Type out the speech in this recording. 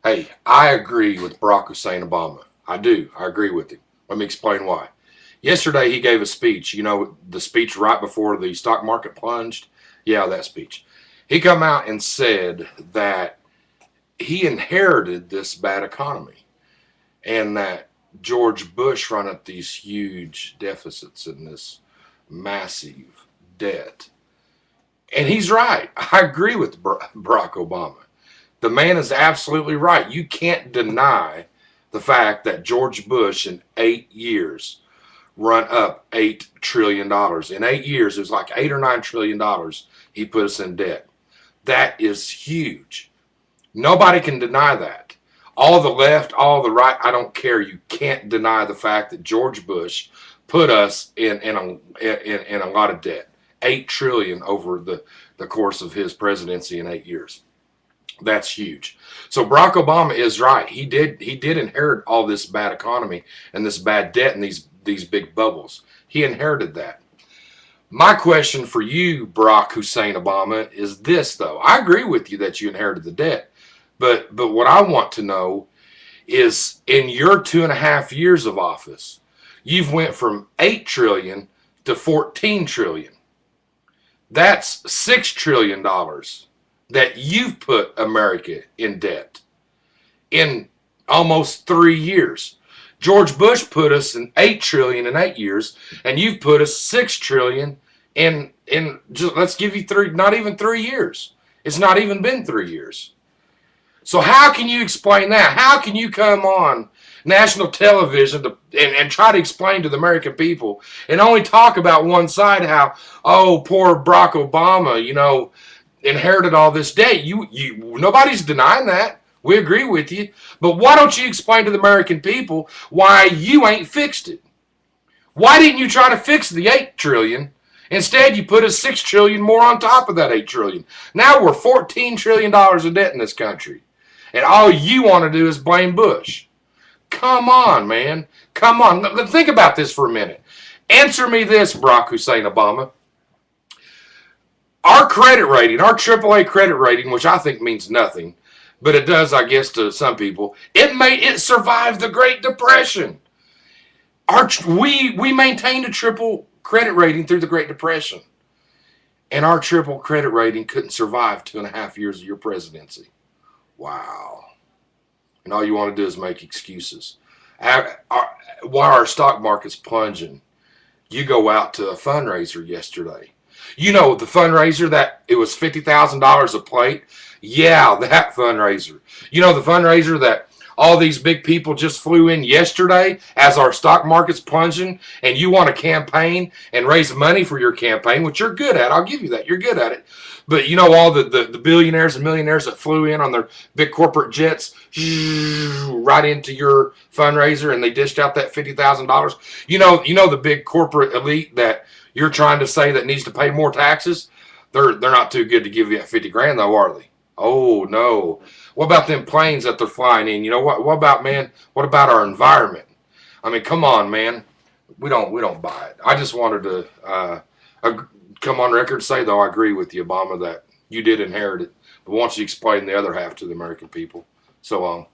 Hey, I agree with Barack Hussein Obama. I do. I agree with him. Let me explain why. Yesterday he gave a speech. You know, the speech right before the stock market plunged. Yeah, that speech. He come out and said that he inherited this bad economy and that George Bush run up these huge deficits and this massive debt. And he's right. I agree with Barack Obama. The man is absolutely right. You can't deny the fact that George Bush in 8 years run up $8 trillion. In 8 years, it was like $8 or $9 trillion he put us in debt. That is huge. Nobody can deny that. All the left, all the right, I don't care. You can't deny the fact that George Bush put us in a lot of debt. 8 trillion over the course of his presidency in 8 years. That's huge. So Barack Obama is right. He did inherit all this bad economy and this bad debt and these big bubbles. He inherited that. My question for you, Barack Hussein Obama, is this though. I agree with you that you inherited the debt. But what I want to know is in your 2.5 years of office, you've went from 8 trillion to 14 trillion. That's $6 trillion that you've put America in debt in almost 3 years. George Bush put us in 8 trillion in 8 years, and you've put us 6 trillion in just, let's give you three, not even 3 years. It's not even been 3 years. So how can you explain that? How can you come on national television and try to explain to the American people and only talk about one side how, oh, poor Barack Obama, inherited all this debt. You nobody's denying that. We agree with you. But why don't you explain to the American people why you ain't fixed it? Why didn't you try to fix the 8 trillion? Instead, you put a 6 trillion more on top of that 8 trillion. Now we're $14 trillion in debt in this country. And all you want to do is blame Bush. Come on, man. Come on. Think about this for a minute. Answer me this, Barack Hussein Obama. Our credit rating, our AAA credit rating, which I think means nothing, but it does, I guess, to some people, it survived the Great Depression. We maintained a triple credit rating through the Great Depression. And our triple credit rating couldn't survive 2.5 years of your presidency. Wow. And all you want to do is make excuses. While our stock market's plunging, you go out to a fundraiser yesterday. You know, the fundraiser that it was $50,000 a plate? Yeah, that fundraiser. You know, the fundraiser that all these big people just flew in yesterday as our stock market's plunging, and you want to campaign and raise money for your campaign, which you're good at. I'll give you that. You're good at it. But you know, all the billionaires and millionaires that flew in on their big corporate jets right into your fundraiser, and they dished out that $50,000. You know the big corporate elite that you're trying to say that needs to pay more taxes. They're not too good to give you that 50 grand though, are they? Oh no. What about them planes that they're flying in? You know what about, man? What about our environment? I mean, come on, man. We don't buy it. I just wanted to come on record and say though I agree with you, Obama, that you did inherit it. But why don't you explain the other half to the American people? So